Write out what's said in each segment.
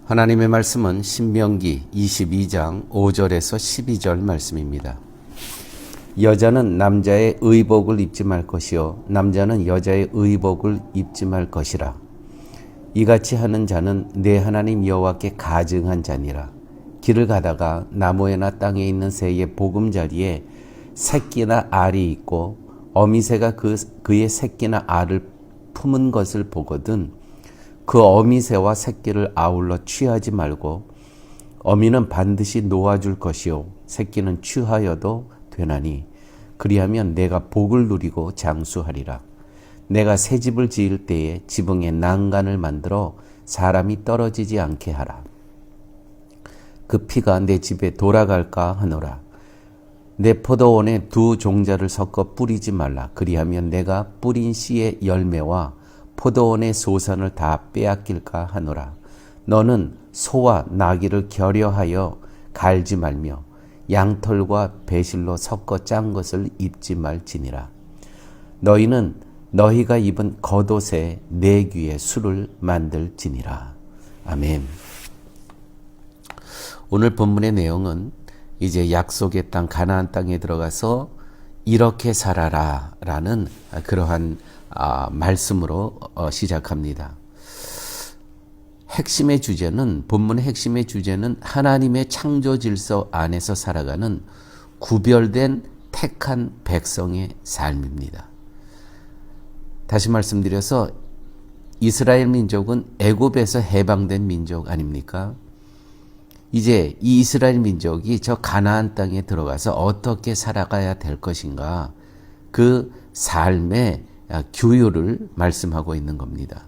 하나님의 말씀은 신명기 22장 5절에서 12절 말씀입니다. 여자는 남자의 의복을 입지 말 것이요 남자는 여자의 의복을 입지 말 것이라. 이같이 하는 자는 내 하나님 여호와께 가증한 자니라. 길을 가다가 나무에나 땅에 있는 새의 보금자리에 새끼나 알이 있고 어미새가 그의 새끼나 알을 품은 것을 보거든 그 어미새와 새끼를 아울러 취하지 말고 어미는 반드시 놓아줄 것이요 새끼는 취하여도 되나니 그리하면 내가 복을 누리고 장수하리라. 내가 새 집을 지을 때에 지붕에 난간을 만들어 사람이 떨어지지 않게 하라. 그 피가 내 집에 돌아갈까 하노라. 내 포도원에 두 종자를 섞어 뿌리지 말라. 그리하면 내가 뿌린 씨의 열매와 포도원의 소산을 다 빼앗길까 하노라. 너는 소와 나귀를 겨려하여 갈지 말며 양털과 배실로 섞어 짠 것을 입지 말지니라. 너희는 너희가 입은 겉옷에 내 귀에 술을 만들지니라. 아멘. 오늘 본문의 내용은 이제 약속의 땅 가나안 땅에 들어가서 이렇게 살아라 라는 그러한 말씀으로 시작합니다. 핵심의 주제는, 본문의 핵심의 주제는 하나님의 창조 질서 안에서 살아가는 구별된 택한 백성의 삶입니다. 다시 말씀드려서 이스라엘 민족은 애굽에서 해방된 민족 아닙니까? 이제 이 이스라엘 민족이 저 가나안 땅에 들어가서 어떻게 살아가야 될 것인가, 그 삶의 규율을 말씀하고 있는 겁니다.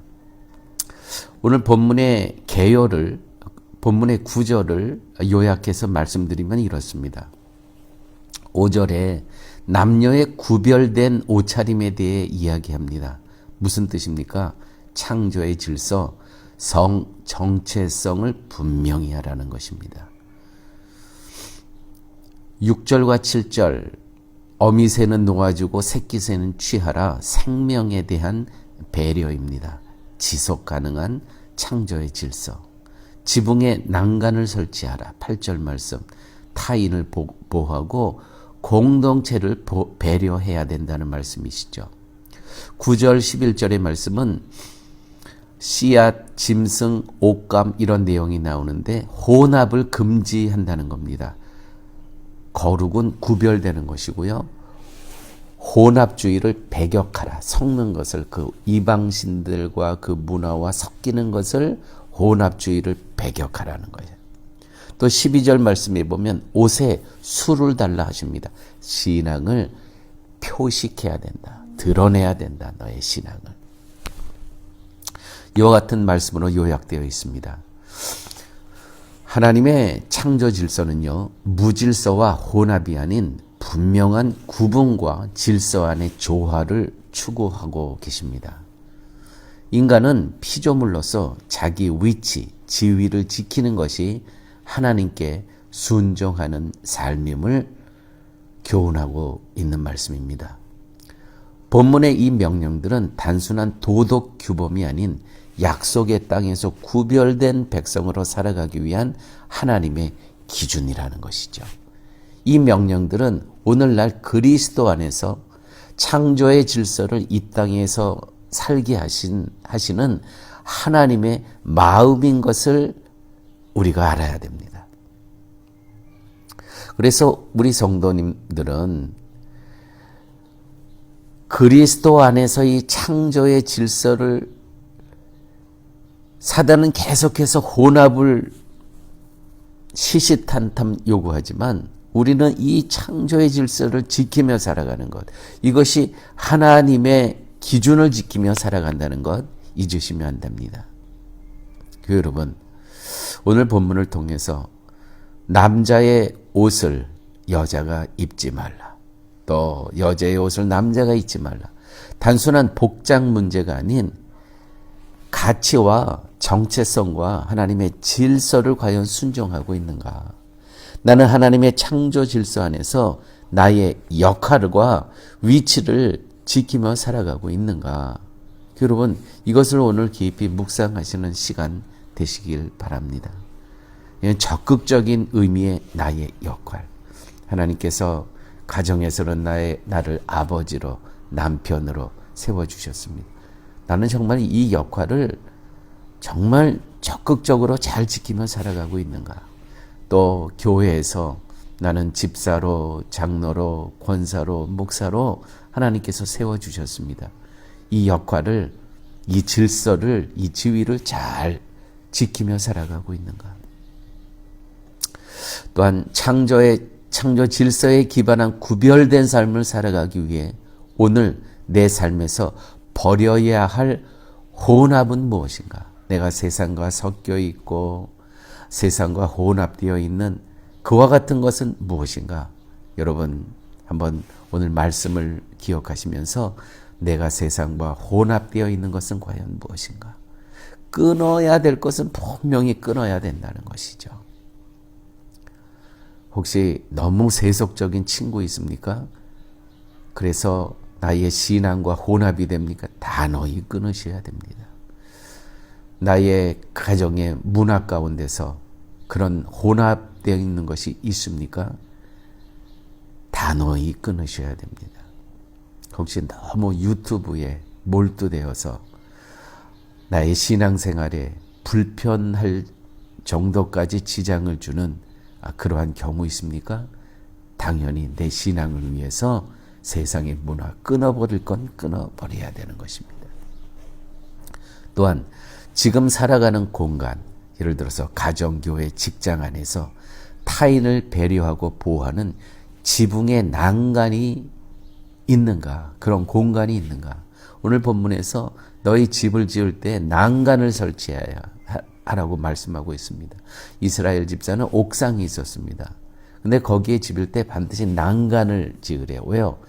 오늘 본문의 개요를, 본문의 구절을 요약해서 말씀드리면 이렇습니다. 5절에 남녀의 구별된 옷차림에 대해 이야기합니다. 무슨 뜻입니까? 창조의 질서, 정체성을 분명히 하라는 것입니다. 6절과 7절, 어미새는 놓아주고 새끼새는 취하라. 생명에 대한 배려입니다. 지속 가능한 창조의 질서. 지붕에 난간을 설치하라. 8절 말씀, 타인을 보호하고 공동체를 배려해야 된다는 말씀이시죠. 9절 11절의 말씀은 씨앗, 짐승, 옷감 이런 내용이 나오는데 혼합을 금지한다는 겁니다. 거룩은 구별되는 것이고요. 혼합주의를 배격하라. 섞는 것을, 그 이방신들과 그 문화와 섞이는 것을 혼합주의를 배격하라는 거예요. 또 12절 말씀에 보면 옷에 술을 달라 하십니다. 신앙을 표식해야 된다. 드러내야 된다. 너의 신앙을. 이와 같은 말씀으로 요약되어 있습니다. 하나님의 창조 질서는요, 무질서와 혼합이 아닌 분명한 구분과 질서 안의 조화를 추구하고 계십니다. 인간은 피조물로서 자기 위치, 지위를 지키는 것이 하나님께 순종하는 삶임을 교훈하고 있는 말씀입니다. 본문의 이 명령들은 단순한 도덕 규범이 아닌 약속의 땅에서 구별된 백성으로 살아가기 위한 하나님의 기준이라는 것이죠. 이 명령들은 오늘날 그리스도 안에서 창조의 질서를 이 땅에서 살게 하시는 하나님의 마음인 것을 우리가 알아야 됩니다. 그래서 우리 성도님들은 그리스도 안에서 이 창조의 질서를, 사단은 계속해서 혼합을 시시탄탄 요구하지만 우리는 이 창조의 질서를 지키며 살아가는 것, 이것이 하나님의 기준을 지키며 살아간다는 것 잊으시면 안 됩니다. 여러분, 오늘 본문을 통해서 남자의 옷을 여자가 입지 말라, 또 여자의 옷을 남자가 입지 말라, 단순한 복장 문제가 아닌 가치와 정체성과 하나님의 질서를 과연 순종하고 있는가? 나는 하나님의 창조 질서 안에서 나의 역할과 위치를 지키며 살아가고 있는가? 여러분, 이것을 오늘 깊이 묵상하시는 시간 되시길 바랍니다. 이건 적극적인 의미의 나의 역할. 하나님께서 가정에서는 나를 아버지로, 남편으로 세워주셨습니다. 나는 정말 이 역할을 정말 적극적으로 잘 지키며 살아가고 있는가? 또 교회에서 나는 집사로, 장로로, 권사로, 목사로 하나님께서 세워주셨습니다. 이 역할을, 이 질서를, 이 지위를 잘 지키며 살아가고 있는가? 또한 창조 질서에 기반한 구별된 삶을 살아가기 위해 오늘 내 삶에서 버려야 할 혼합은 무엇인가? 내가 세상과 섞여 있고 세상과 혼합되어 있는 그와 같은 것은 무엇인가? 여러분 한번 오늘 말씀을 기억하시면서 내가 세상과 혼합되어 있는 것은 과연 무엇인가? 끊어야 될 것은 분명히 끊어야 된다는 것이죠. 혹시 너무 세속적인 친구 있습니까? 그래서 나의 신앙과 혼합이 됩니까? 단호히 끊으셔야 됩니다. 나의 가정의 문화 가운데서 그런 혼합되어 있는 것이 있습니까? 단호히 끊으셔야 됩니다. 혹시 너무 유튜브에 몰두되어서 나의 신앙생활에 불편할 정도까지 지장을 주는 그러한 경우 있습니까? 당연히 내 신앙을 위해서 세상의 문화 끊어버릴 건 끊어버려야 되는 것입니다. 또한 지금 살아가는 공간, 예를 들어서 가정, 교회, 직장 안에서 타인을 배려하고 보호하는 지붕의 난간이 있는가? 그런 공간이 있는가? 오늘 본문에서 너희 집을 지을 때 난간을 설치해야 하라고 말씀하고 있습니다. 이스라엘 집사는 옥상이 있었습니다. 근데 거기에 집일 때 반드시 난간을 지으래요. 왜요?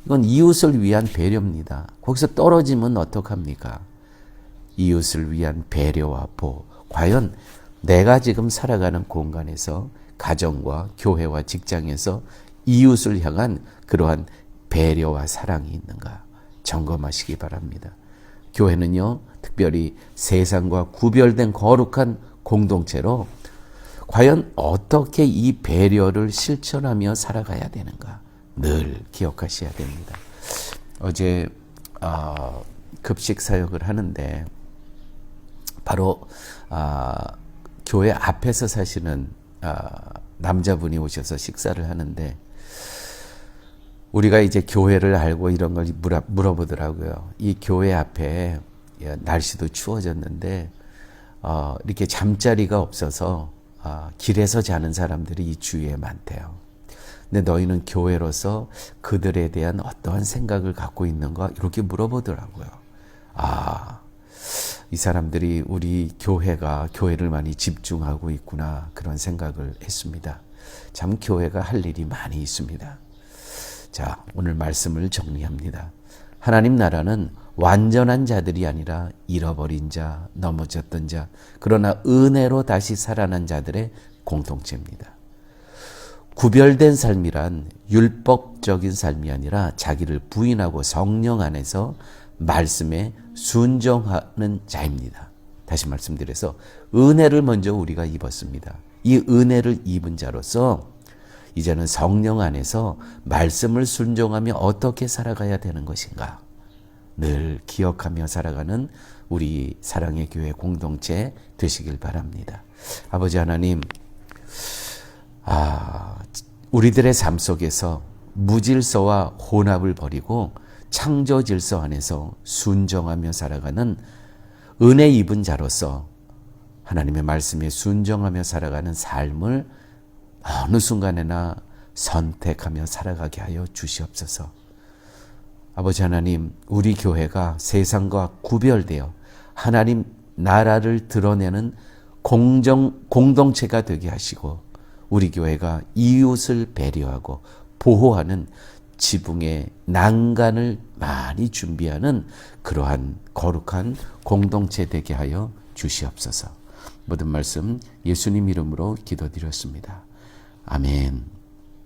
이건 이웃을 위한 배려입니다. 거기서 떨어지면 어떡합니까? 이웃을 위한 배려와 보호. 과연 내가 지금 살아가는 공간에서 가정과 교회와 직장에서 이웃을 향한 그러한 배려와 사랑이 있는가 점검하시기 바랍니다. 교회는요, 특별히 세상과 구별된 거룩한 공동체로 과연 어떻게 이 배려를 실천하며 살아가야 되는가 늘 기억하셔야 됩니다. 어제 급식 사역을 하는데 바로 교회 앞에서 사시는 남자분이 오셔서 식사를 하는데 우리가 이제 교회를 알고 이런 걸 물어보더라고요. 이 교회 앞에 날씨도 추워졌는데 이렇게 잠자리가 없어서 길에서 자는 사람들이 이 주위에 많대요. 근데 너희는 교회로서 그들에 대한 어떠한 생각을 갖고 있는가? 이렇게 물어보더라고요. 이 사람들이 우리 교회를 많이 집중하고 있구나 그런 생각을 했습니다. 참 교회가 할 일이 많이 있습니다. 자, 오늘 말씀을 정리합니다. 하나님 나라는 완전한 자들이 아니라 잃어버린 자, 넘어졌던 자, 그러나 은혜로 다시 살아난 자들의 공동체입니다. 구별된 삶이란 율법적인 삶이 아니라 자기를 부인하고 성령 안에서 말씀에 순종하는 자입니다. 다시 말씀드려서 은혜를 먼저 우리가 입었습니다. 이 은혜를 입은 자로서 이제는 성령 안에서 말씀을 순종하며 어떻게 살아가야 되는 것인가 늘 기억하며 살아가는 우리 사랑의 교회 공동체 되시길 바랍니다. 아버지 하나님, 우리들의 삶 속에서 무질서와 혼합을 버리고 창조 질서 안에서 순종하며 살아가는 은혜 입은 자로서 하나님의 말씀에 순종하며 살아가는 삶을 어느 순간에나 선택하며 살아가게 하여 주시옵소서. 아버지 하나님, 우리 교회가 세상과 구별되어 하나님 나라를 드러내는 공동체가 되게 하시고 우리 교회가 이웃을 배려하고 보호하는 지붕의 난간을 많이 준비하는 그러한 거룩한 공동체 되게 하여 주시옵소서. 모든 말씀 예수님 이름으로 기도드렸습니다. 아멘.